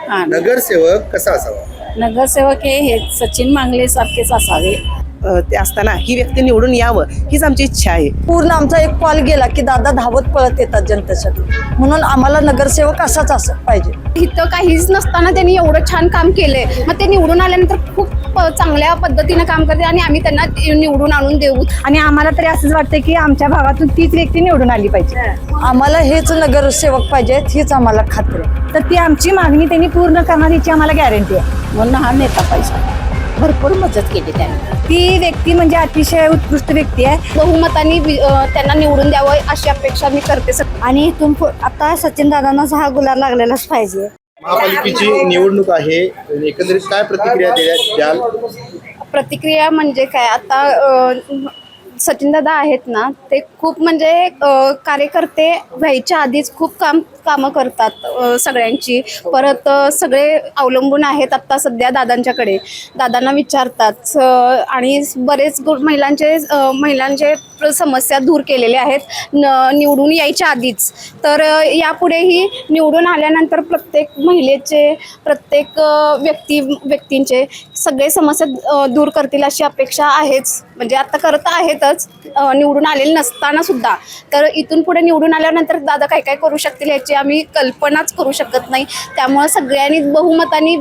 हा. नगरसेवक कसा असावा? नगरसेवक हे सचिन मांगले सारखेच असावे. ते असताना ही व्यक्ती निवडून यावं हीच आमची इच्छा आहे. पूर्ण आमचा एक कॉल गेला की दादा धावत पळत येतात जनतेसाठी, म्हणून आम्हाला नगरसेवक असाच पाहिजे. इथं काहीच नसताना त्यांनी एवढं छान काम केलंय, मग ते निवडून आल्यानंतर खूप चांगल्या पद्धतीनं काम करते आणि आम्ही त्यांना निवडून आणून देऊ. आणि आम्हाला तरी असंच वाटतं की आमच्या भागातून तीच व्यक्ती निवडून आली पाहिजे. आम्हाला हेच नगरसेवक पाहिजेत, हीच आम्हाला खात्री आहे. तर ती आमची मागणी त्यांनी पूर्ण करणार याची आम्हाला गॅरंटी आहे. म्हणून हा नेता पाहिजे. भरपूर मदत केली त्यांनी. ती व्यक्ती म्हणजे अतिशय उत्कृष्ट व्यक्ती आहे. बहुमताने त्यांना निवडून द्यावं अशी अपेक्षा मी करते. आणि इथून आता सचिन दादांना हा गुलाल लागलेलाच पाहिजे. महापालिकेची निवडणूक आहे, एकंदरीत काय प्रतिक्रिया द्याल? प्रतिक्रिया म्हणजे काय, आता सचिनदादा आहेत ना, ते खूप म्हणजे कार्यकर्ते व्हायच्या आधीच खूप कामं करतात सगळ्यांची. परत सगळे अवलंबून आहेत आत्ता सध्या दादांच्याकडे, दादांना विचारतात आणि बरेच महिलांचे समस्या दूर केलेल्या आहेत निवडून यायच्या आधीच. तर यापुढेही निवडून आल्यानंतर प्रत्येक महिलेचे, प्रत्येक व्यक्तींचे सगळे समस्या दूर करतील अशी अपेक्षा आहेच. म्हणजे आता करत आहेतच निवडून आलेले नसताना सुद्धा. तर इथून पुढे निवडून आल्यानंतर दादा काय काय करू शकतील याची आम्ही कल्पनाच करू शकत नाही. त्यामुळे सगळ्यांनी बहुमताने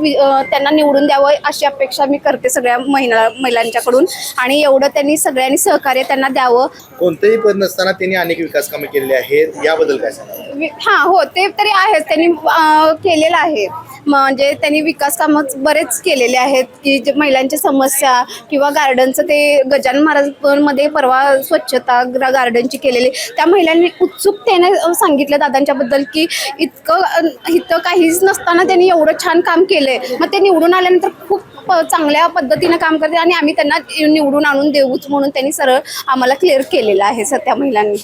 त्यांना निवडून द्यावं अशी अपेक्षा मी करते सगळ्या महिलांच्याकडून. आणि एवढं त्यांनी सगळ्यांनी सहकार्य त्यांना द्यावं. कोणतेही पद नसताना त्यांनी अनेक विकास कामे केलेली आहेत, याबद्दल काय सांगा? हा हो, ते तरी आहेच, त्यांनी केलेलं आहे. म्हणजे त्यांनी विकास कामं बरेच केलेले आहेत की जे महिलांच्या समस्या किंवा गार्डनचं ते गजानन महाराजमध्ये परवा स्वच्छता गार्डनची केलेली, त्या महिलांनी उत्सुकतेने सांगितलं दादांच्याबद्दल की इथं काहीच नसताना त्यांनी एवढं छान काम केलंय. मग ते निवडून आल्यानंतर खूप चांगल्या पद्धतीनं काम करते आणि आम्ही त्यांना निवडून आणून देऊच म्हणून त्यांनी सरळ आम्हाला क्लिअर केलेलं आहे त्या महिलांनी.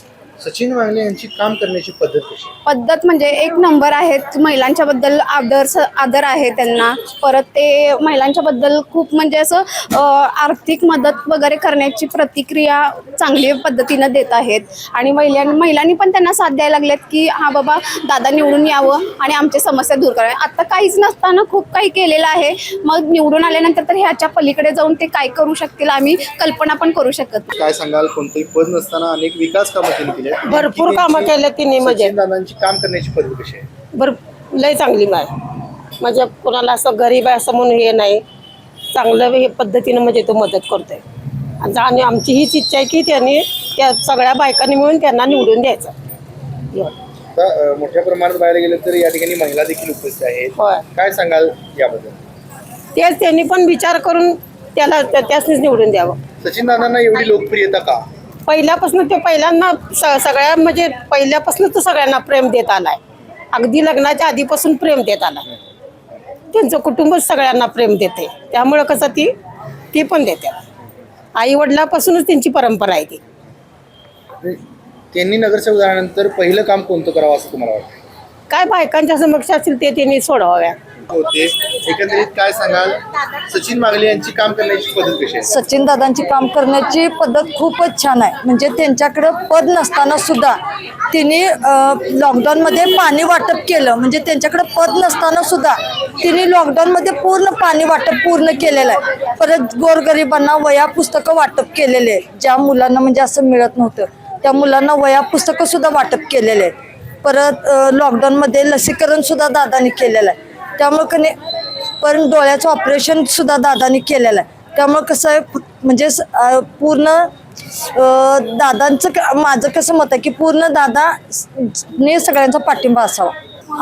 सचिन मांगले यांची काम करण्याची पद्धत कशी? पद्धत म्हणजे एक नंबर आहेत. महिलांच्या बद्दल आदर आहे त्यांना. परत ते महिलांच्या बद्दल खूप म्हणजे असं आर्थिक मदत वगैरे करण्याची प्रतिक्रिया चांगली पद्धतीनं देत आहेत. आणि महिलांनी पण त्यांना साथ द्यायला लागल्यात की हा बाबा दादा निवडून यावं आणि आमच्या समस्या दूर कराव्या. आता काहीच नसताना खूप काही केलेलं आहे. मग निवडून आल्यानंतर तर ह्याच्या पलीकडे जाऊन ते काय करू शकतील आम्ही कल्पना पण करू शकत नाही. काय सांगाल? कोणतेही पद नसताना अनेक विकास कामं त्यांनी केली. भरपूर कामं केले तिने. म्हणजे दादांची काम करण्याची पद्धत कशी आहे? लय चांगली बाय. म्हणजे कोणाला असं गरीब आहे असं म्हणून हे नाही, चांगलं हे पद्धतीनं म्हणजे तो मदत करतोय. आणि आमची हीच इच्छा आहे की त्यांनी त्या सगळ्या बायकांनी मिळून त्यांना निवडून द्यायचं. मोठ्या प्रमाणात बाहेर गेलं तर या ठिकाणी महिला देखील उपस्थित आहेत. होय. काय सांगाल याबद्दल? तेच त्यांनी पण विचार करून त्यासनीच निवडून द्यावं. सचिन दादांना एवढी लोकप्रियता का? पहिल्यापासून ते पहिल्यांना सगळ्या म्हणजे पहिल्यापासून तो सगळ्यांना प्रेम देत आलाय. अगदी लग्नाच्या आधीपासून प्रेम देत आलाय. त्यांचं कुटुंबच सगळ्यांना प्रेम देते. त्यामुळं कसं ती पण देते. आई वडिलापासूनच त्यांची परंपरा आहे ती. त्यांनी नगरसेवक झाल्यानंतर पहिलं काम कोणतं करावं असं तुम्हाला वाटतं? काय बायकांच्या समस्या असतील ते त्यांनी सोडवाव्या. होते एकंदरीत काय सांगाल? सचिन मांगले यांची काम करण्याची पद्धत कशी आहे? सचिन दादांची काम करण्याची पद्धत खूपच छान आहे. म्हणजे त्यांच्याकडे पद नसताना सुद्धा तिने लॉकडाऊनमध्ये पाणी वाटप केलं. म्हणजे त्यांच्याकडे पद नसताना सुद्धा तिने लॉकडाऊनमध्ये पूर्ण पाणी वाटप पूर्ण केलेलं आहे. परत गोरगरिबांना वह्या पुस्तकं वाटप केलेले आहे. ज्या मुलांना म्हणजे असं मिळत नव्हतं त्या मुलांना वह्या पुस्तकं सुद्धा वाटप केलेले आहेत. परत लॉकडाऊनमध्ये लसीकरण सुद्धा दादांनी केलेलं आहे. त्यामुळे कने पण डोळ्याचं ऑपरेशन सुद्धा दादांनी केलेलं आहे. त्यामुळे कसं आहे म्हणजे पूर्ण दादांचं माझं कसं मत आहे की पूर्ण दादाने सगळ्यांचा पाठिंबा असावा.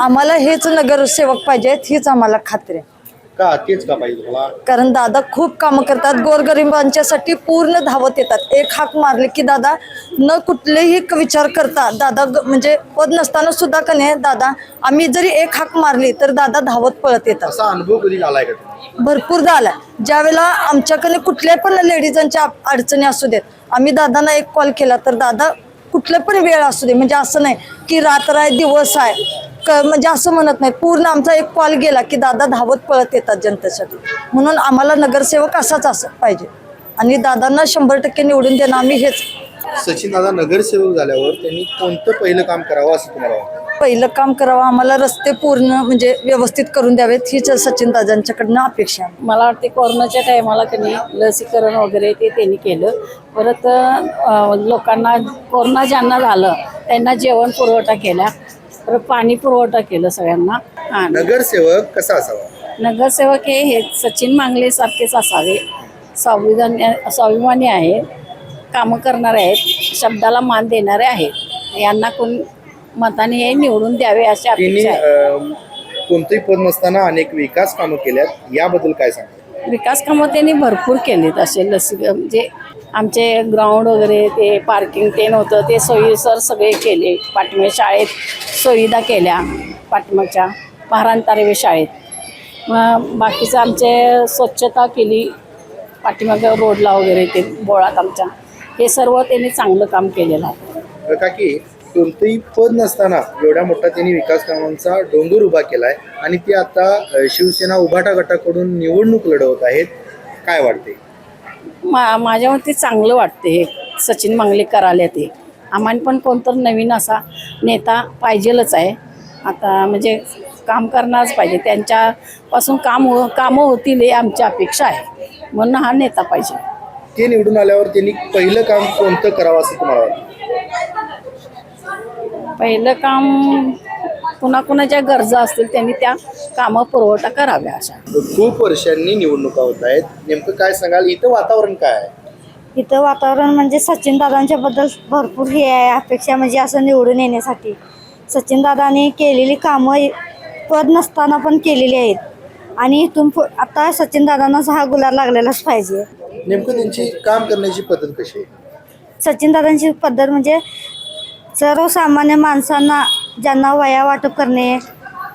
आम्हाला हेच नगरसेवक पाहिजेत, हीच आम्हाला खात्री आहे. का तेच का पाहिजे तुम्हाला? कारण दादा खूप कामं करतात. गोरगरिबांच्यासाठी पूर्ण धावत येतात. एक हाक मारले की दादा न कुठलेही विचार करता दादा म्हणजे पद नसताना सुद्धा का नाही दादा आम्ही जरी एक हाक मारली तर दादा धावत पळत येतात. असा अनुभव कधी आलाय का? भरपूरदा आला. ज्यावेळेला आमच्याकडे कुठल्या पण लेडीजांच्या अडचणी असू देत आम्ही दादांना एक कॉल केला तर दादा कुठलं पण वेळ असू दे म्हणजे असं नाही की रात्र आहे दिवस आहे म्हणजे असं म्हणत नाही. पूर्ण आमचा एक कॉल गेला की दादा धावत पळत येतात जनतेसाठी. म्हणून आम्हाला नगरसेवक असाच पाहिजे आणि दादांना 100% निवडून देणं आम्ही हेच सचिन दादा नगरसेवक झाल्यावर त्यांनी कोणतं पहिलं काम करावं असं तुम्हाला वाटतं? पहिलं काम करावं, आम्हाला रस्ते पूर्ण म्हणजे व्यवस्थित करून द्यावेत हीच सचिन दादांच्याकडनं अपेक्षा आहे. मला वाटते कोरोनाच्या टायमाला त्यांनी लसीकरण वगैरे ते त्यांनी केलं. परत लोकांना कोरोना ज्यांना झालं त्यांना जेवण पुरवठा केला, परत पाणी पुरवठा केलं सगळ्यांना. हां, नगरसेवक कसा असावा? नगरसेवक हे सचिन मांगले सारखेच असावे. स्वाभिमानी आहेत, कामं करणारे आहेत, शब्दाला मान देणारे आहेत. यांना कोण मताने हे निवडून द्यावे अशी त्यांनी अपेक्षा आहे. कोणतंही पद नसताना अनेक विकास कामं केल्यात, याबद्दल काय सांगा? विकास कामं त्यांनी भरपूर केलेत. असे म्हणजे आमचे ग्राउंड वगैरे ते पार्किंग ते नव्हतं ते सोयीसर सगळे केले. पाठीमागे शाळेत सुविधा केल्या, पाठीमागच्या महारांतारेवे शाळेत. मग बाकीचं आमचे स्वच्छता केली पाठीमागं रोडला वगैरे ते बोळात आमच्या. हे सर्व त्यांनी चांगलं काम केलेलं आहे. काकी, कोणतंही पद नसताना एवढा मोठा त्यांनी विकास कामांचा डोंगर उभा केलाय आणि ते आता शिवसेना उभाटा गटाकडून निवडणूक लढवत आहेत. काय वाटते? माझ्या मते चांगलं वाटते हे सचिन मांगले करायला. ते आम्हाला पण कोणतं नवीन असा नेता पाहिजेलच आहे. आता म्हणजे काम करणारच पाहिजे, त्यांच्यापासून कामं होतील हे आमची अपेक्षा आहे. म्हणून हा नेता पाहिजे. ते निवडून आल्यावर त्यांनी पहिलं काम कोणतं करावं असं तुम्हाला वाटतं? पहिलं काम कुणाकुणाच्या गरजा असतील त्यांनी त्या कामं पुरवठा कराव्या अशा. खूप वर्षांनी निवडणुका होत आहेत, नेमकं काय सांगाल? इथं वातावरण काय आहे? इथं वातावरण म्हणजे सचिन दादांच्या बद्दल भरपूर हे आहे अपेक्षा, म्हणजे असं निवडून येण्यासाठी. सचिन दादांनी केलेली कामं पद नसताना पण केलेली आहेत आणि इथून आता सचिन दादांना हा गुलाल लागलेलाच पाहिजे. नेमकं त्यांची काम करण्याची पद्धत कशी आहे? सचिन दादांची पद्धत म्हणजे सर्वसामान्य माणसांना ज्यांना वया वाटप करणे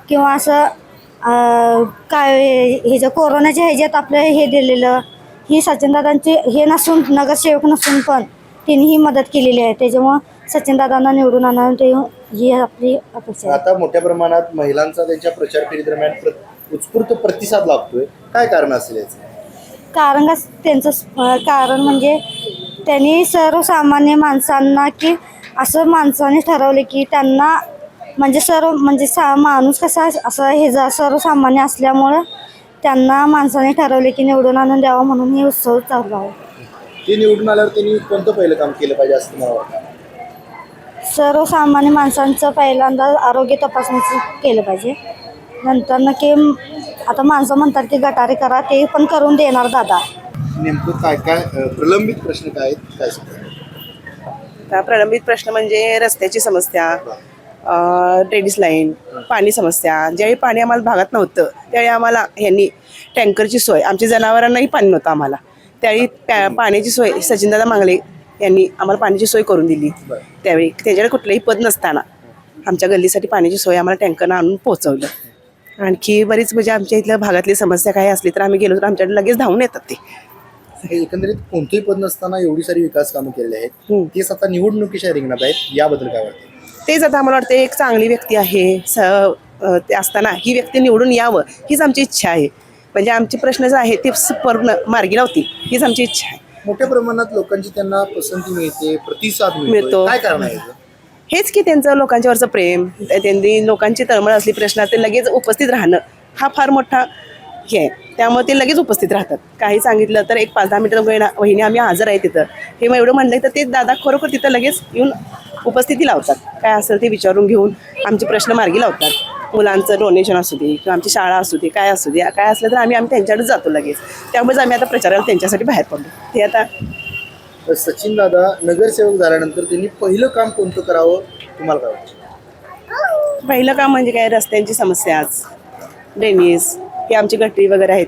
किंवा असं काय हे जे कोरोनाच्या ह्याच्यात आपलं हे दिलेलं, ही सचिनदादांची हे नसून नगरसेवक नसून पण त्यांनी ही मदत केलेली आहे. त्याच्यामुळं सचिनदादांना निवडून आणून ही आपली अपेक्षा आहे. आता मोठ्या प्रमाणात महिलांचा त्यांच्या प्रचार फेरीदरम्यान उत्स्फूर्त प्रतिसाद लाभतोय, काय कारण असेल याचं? कारण म्हणजे त्यांनी सर्वसामान्य माणसांना की असं माणसाने ठरवले की त्यांना म्हणजे माणूस कसा असं हे सर्वसामान्य असल्यामुळं त्यांना माणसाने ठरवले की निवडून आणून द्यावं म्हणून हे उत्सव चालू आहे. ते निवडून आल्यावर त्यांनी कोणतं पहिलं काम केलं पाहिजे असं मला वाटतं? सर्वसामान्य माणसांचं पहिल्यांदा आरोग्य तपासणीचं केलं पाहिजे. नंतर की आता माणसं म्हणतात की गटारी करा, ते पण करून देणार दादा. नेमकं काय काय प्रलंबित प्रश्न काय आहेत, काय सांगा? प्रलंबित प्रश्न म्हणजे रस्त्याची समस्या, ड्रेनेज लाईन, पाणी समस्या. ज्यावेळी पाणी आम्हाला भागात नव्हतं त्यावेळी आम्हाला ह्यांनी टँकरची सोय, आमच्या जनावरांनाही पाणी नव्हतं आम्हाला, त्यावेळी पाण्याची सोय सचिनदादा मांगले यांनी आम्हाला पाण्याची सोय करून दिली. त्यावेळी त्याच्याकडे कुठलंही पद नसताना आमच्या गल्लीसाठी पाण्याची सोय आम्हाला टँकरनं आणून पोहोचवलं. आणखी बरीच म्हणजे आमच्या इथल्या भागातली समस्या काही असली तर आम्ही गेलो तर आमच्याकडे लगेच धावून येतात ते. एकंदरीत कोणतंही पद नसताना एवढी सारी विकास कामं केलेली आहेत, तेच आता निवडणुकीच्या रिंगणात आहेत, याबद्दल काय वाटतं? तेच आता आम्हाला वाटतं एक चांगली व्यक्ती आहे ते असताना ही व्यक्ती निवडून यावं हीच आमची इच्छा आहे. म्हणजे आमचे प्रश्न जे आहेत ते पूर्ण मार्गी लावतील हीच आमची इच्छा आहे. मोठ्या प्रमाणात लोकांची त्यांना पसंती मिळते, प्रतिसाद मिळतो. काय कारण आहे? हेच की त्यांचं लोकांच्यावरचं प्रेम, त्यांनी लोकांची तळमळ असली प्रश्न ते लगेच उपस्थित राहणं हा फार मोठा हे आहे. त्यामुळे ते लगेच उपस्थित राहतात. काही सांगितलं तर एक 5-10 मिनिटं वहिनी आम्ही हजर आहे तिथं हे मग एवढं म्हणलं तर ते दादा खरोखर तिथं लगेच येऊन उपस्थिती लावतात. काय असेल ते विचारून घेऊन आमचे प्रश्न मार्गी लावतात. मुलांचं डोनेशन असू दे किंवा आमची शाळा असू दे, काय असू दे, काय असलं तर आम्ही त्यांच्याकडे जातो लगेच. त्यामुळेच आम्ही आता प्रचाराला त्यांच्यासाठी बाहेर पडलो. ते आता सचिन दादा नगरसेवक झाल्यानंतर त्यांनी पहिलं काम कोणतं करावं तुम्हाला काय वाटतं? पहिलं काम म्हणजे काय, रस्त्यांची समस्याच, ड्रेनेज, हे आमची गटरी वगैरे आहेत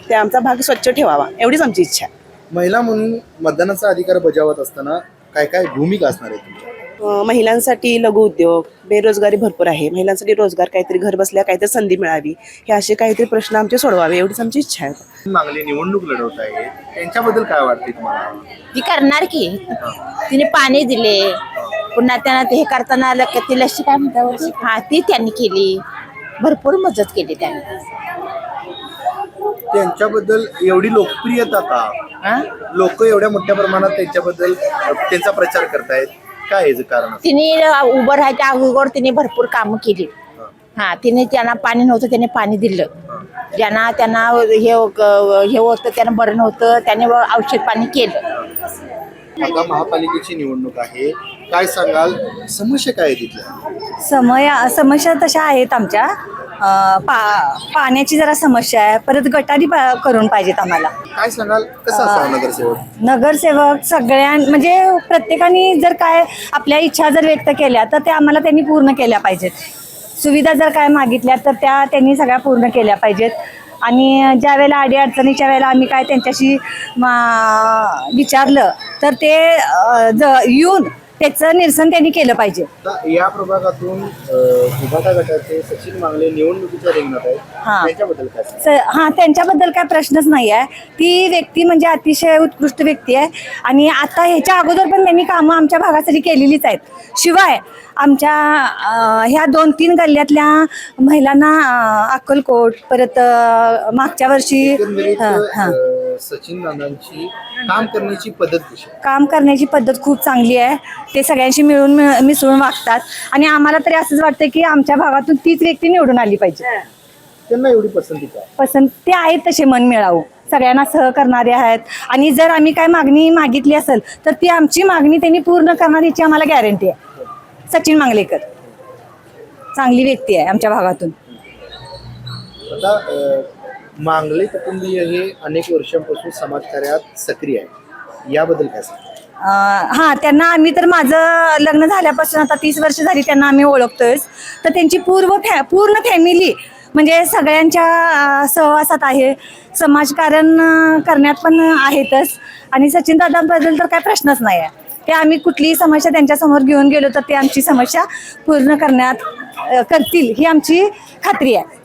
ते आमचा भाग स्वच्छ ठेवावा एवढीच आमची इच्छा आहे. महिला म्हणून मतदानाचा अधिकार बजावत असताना काय काय भूमिका असणार आहे तुमच्या? महिलांसाठी लघु उद्योग, बेरोजगारी भरपूर आहे, महिलांसाठी रोजगार काहीतरी घर बसल्या काहीतरी संधी मिळावी, हे असे काहीतरी प्रश्न आमचे सोडवावे एवढीच आमची इच्छा आहे. मागली निवडणूक लढवत आहे त्यांच्याबद्दल काय वाटते तुम्हाला? ती करणार की तिने पाणी दिले, पुन्हा त्यांना ते हे करताना आलं की ती लशी काय म्हणतात ती त्यांनी केली, भरपूर मदत केली त्यांनी. त्यांच्याबद्दल एवढी लोकप्रियता का? लोक एवढ्या मोठ्या प्रमाणात त्यांच्याबद्दल त्यांचा प्रचार करतायत, काय याचं कारण असेल? तिने उभं राहायच्या अगोदर तिने भरपूर कामं केली. हा, तिने त्यांना पाणी नव्हतं त्याने पाणी दिलं. त्यांना हे होतं त्यांना बरं नव्हतं त्याने औषध पाणी केलं. आता महापालिकेची निवडणूक आहे, काय सांगाल, समस्या काय आहे तिथल्या? समस्या तशा आहेत आमच्या. पाण्याची जरा समस्या आहे, परत गटारी करून पाहिजेत आम्हाला. काय सांगाल, कसं असावं नगरसेवक? नगरसेवक म्हणजे प्रत्येकाने जर काय आपल्या इच्छा जर व्यक्त केल्या तर त्या आम्हाला त्यांनी पूर्ण केल्या पाहिजेत. सुविधा जर काय मागितल्या तर त्या त्यांनी सगळ्या पूर्ण केल्या पाहिजेत. आणि ज्या वेळेला अडीअडचणीच्या वेळेला आम्ही काय त्यांच्याशी विचारलं तर ते येऊन त्याचं निरसन त्यांनी केलं पाहिजे. आता या प्रभागातून उभाटा गटाचे सचिन मांगले निवडणुकीच्या रिंगणात आहेत, त्यांच्याबद्दल काय सांगाल? त्यांच्याबद्दल काय प्रश्नच नाही आहे. ती व्यक्ती म्हणजे अतिशय उत्कृष्ट व्यक्ती आहे आणि आता ह्याच्या अगोदर पण त्यांनी कामं आमच्या भागासाठी केलेलीच आहेत. शिवाय आमच्या ह्या 2-3 गल्ल्यातल्या महिलांना अक्कलकोट, परत मागच्या वर्षी एकंदरीत सचिन दादांची काम करण्याची पद्धत कशी आहे? काम करण्याची पद्धत खूप चांगली आहे. ते सगळ्यांशी मिसळून वागतात आणि आम्हाला तरी असंच वाटतं की आमच्या भागातून तीच व्यक्ती निवडून आली पाहिजे. त्यांना एवढी पसंती का? पसंत ते आहेत तसे मन मिळावं, सगळ्यांना सहकरणारे आहेत. आणि जर आम्ही काय मागणी मागितली असेल तर ती आमची मागणी त्यांनी पूर्ण करणार याची आम्हाला गॅरंटी आहे. सचिन मांगलेकर चांगली व्यक्ती आहे आमच्या भागातून. आता मांगले कुटुंबीय हे अनेक वर्षांपासून समाजकार्यात सक्रिय आहे, याबद्दल काय सांगाल? त्यांना आम्ही तर माझं लग्न झाल्यापासून आता 30 वर्ष झाली त्यांना आम्ही ओळखतोय. तर त्यांची पूर्ण फॅमिली म्हणजे सगळ्यांच्या सहवासात आहे. समाजकारण करण्यात पण आहेतच. आणि सचिन दादांबद्दल तर काय प्रश्नच नाही आहे. ते आम्ही कुठलीही समस्या त्यांच्यासमोर घेऊन गेलो तर ते आमची समस्या पूर्ण करतील ही आमची खात्री आहे.